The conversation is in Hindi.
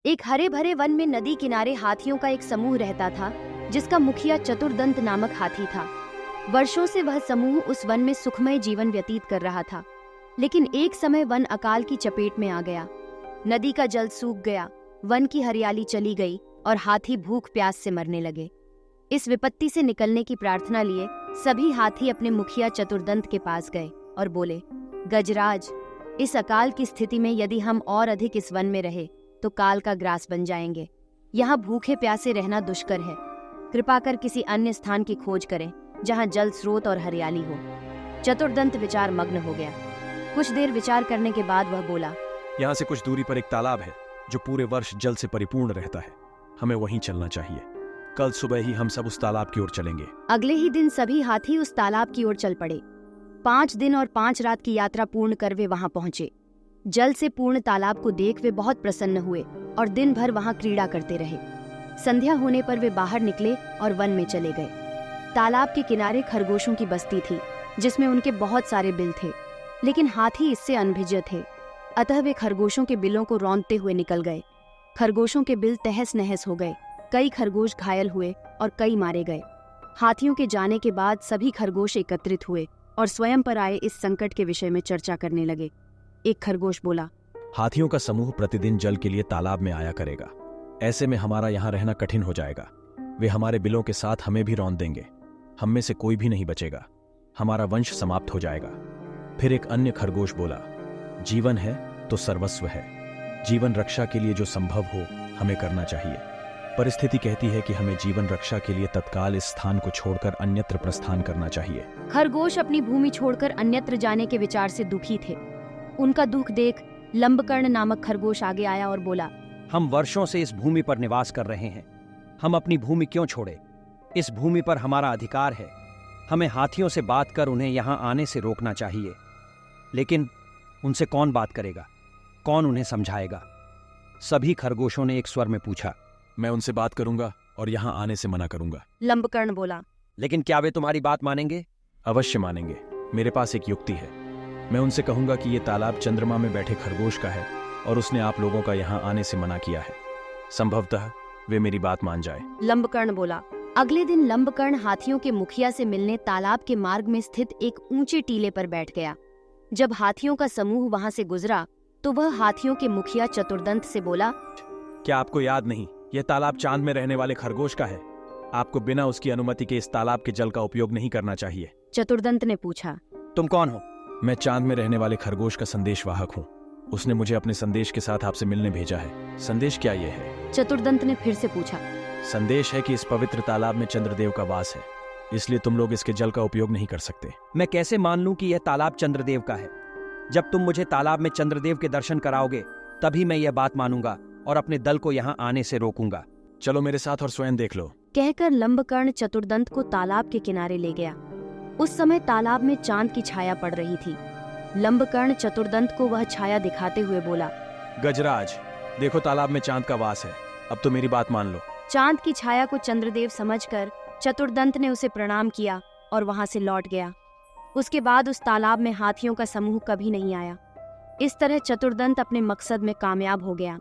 एक हरे भरे वन में नदी किनारे हाथियों का एक समूह रहता था, जिसका मुखिया चतुर्दंत नामक हाथी था। वर्षों से वह समूह उस वन में सुखमय जीवन व्यतीत कर रहा था। लेकिन एक समय वन अकाल की चपेट में आ गया। नदी का जल सूख गया, वन की हरियाली चली गई और हाथी भूख प्यास से मरने लगे। इस विपत्ति से निकलने की प्रार्थना लिए सभी हाथी अपने मुखिया चतुर्दंत के पास गए और बोले, गजराज, इस अकाल की स्थिति में यदि हम और अधिक इस वन में रहे तो काल का ग्रास बन जाएंगे। यहाँ भूखे प्यासे रहना दुष्कर है। कृपा कर किसी अन्य स्थान की खोज करें जहाँ जल स्रोत और हरियाली हो। चतुर्दंत विचार मग्न हो गया। कुछ देर विचार करने के बाद वह बोला, यहाँ से कुछ दूरी पर एक तालाब है जो पूरे वर्ष जल से परिपूर्ण रहता है। हमें वहीं चलना चाहिए। कल सुबह ही हम सब उस तालाब की ओर चलेंगे। अगले ही दिन सभी हाथी उस तालाब की ओर चल पड़े। 5 दिन और 5 रात की यात्रा पूर्ण कर वे वहां पहुंचे। जल से पूर्ण तालाब को देख वे बहुत प्रसन्न हुए और दिन भर वहां क्रीड़ा करते रहे। संध्या होने पर वे बाहर निकले और वन में चले गए। तालाब के किनारे खरगोशों की बस्ती थी, जिसमें उनके बहुत सारे बिल थे, लेकिन हाथी इससे अनभिज्ञ थे। अतः वे खरगोशों के बिलों को रौंदते हुए निकल गए। खरगोशों के बिल तहस नहस हो गए। कई खरगोश घायल हुए और कई मारे गए। हाथियों के जाने के बाद सभी खरगोश एकत्रित हुए और स्वयं पर आए इस संकट के विषय में चर्चा करने लगे। एक खरगोश बोला, हाथियों का समूह प्रतिदिन जल के लिए तालाब में आया करेगा। ऐसे में हमारा यहाँ रहना कठिन हो जाएगा। वे हमारे बिलों के साथ हमें भी रौंद देंगे। हम में से कोई भी नहीं बचेगा। हमारा वंश समाप्त हो जाएगा। फिर एक अन्य खरगोश बोला, जीवन है तो सर्वस्व है। जीवन रक्षा के लिए जो संभव हो हमें करना चाहिए। परिस्थिति कहती है कि हमें जीवन रक्षा के लिए तत्काल इस स्थान को छोड़कर अन्यत्र प्रस्थान करना चाहिए। खरगोश अपनी भूमि छोड़कर अन्यत्र जाने के विचार से दुखी थे। उनका दुख देख लंबकर्ण नामक खरगोश आगे आया और बोला, हम वर्षों से इस भूमि पर निवास कर रहे हैं। हम अपनी भूमि क्यों छोड़े? इस भूमि पर हमारा अधिकार है। हमें हाथियों से बात कर उन्हें यहाँ आने से रोकना चाहिए। लेकिन उनसे कौन बात करेगा? कौन उन्हें समझाएगा? सभी खरगोशों ने एक स्वर में पूछा। मैं उनसे बात करूंगा और यहाँ आने से मना करूंगा। लंबकर्ण बोला, लेकिन क्या वे तुम्हारी बात मानेंगे? अवश्य मानेंगे। मेरे पास एक युक्ति है। मैं उनसे कहूंगा कि ये तालाब चंद्रमा में बैठे खरगोश का है और उसने आप लोगों का यहाँ आने से मना किया है। संभवतः वे मेरी बात मान जाए। लंबकर्ण बोला। अगले दिन लंबकर्ण हाथियों के मुखिया से मिलने तालाब के मार्ग में स्थित एक ऊंचे टीले पर बैठ गया। जब हाथियों का समूह वहां से गुजरा तो वह हाथियों के मुखिया चतुर्दंत से बोला, क्या आपको याद नहीं, यह तालाब चांद में रहने वाले खरगोश का है। आपको बिना उसकी अनुमति के इस तालाब के जल का उपयोग नहीं करना चाहिए। चतुर्दंत ने पूछा, तुम कौन हो? मैं चांद में रहने वाले खरगोश का संदेशवाहक हूँ। उसने मुझे अपने संदेश के साथ आपसे मिलने भेजा है। संदेश क्या ये है? चतुर्दंत ने फिर से पूछा। संदेश है कि इस पवित्र तालाब में चंद्रदेव का वास है, इसलिए तुम लोग इसके जल का उपयोग नहीं कर सकते। मैं कैसे मान लूं कि यह तालाब चंद्रदेव का है? जब तुम मुझे तालाब में चंद्रदेव के दर्शन कराओगे तभी मैं यह बात मानूंगा और अपने दल को यहाँ आने से रोकूंगा। चलो मेरे साथ और स्वयं देख लो। कहकर लंबकर्ण चतुर्दंत को तालाब के किनारे ले गया। उस समय तालाब में चांद की छाया पड़ रही थी। लंबकर्ण चतुर्दंत को वह छाया दिखाते हुए बोला, गजराज, देखो तालाब में चांद का वास है। अब तो मेरी बात मान लो। चांद की छाया को चंद्रदेव समझकर चतुर्दंत ने उसे प्रणाम किया और वहां से लौट गया। उसके बाद उस तालाब में हाथियों का समूह कभी नहीं आया। इस तरह चतुर्दंत अपने मकसद में कामयाब हो गया।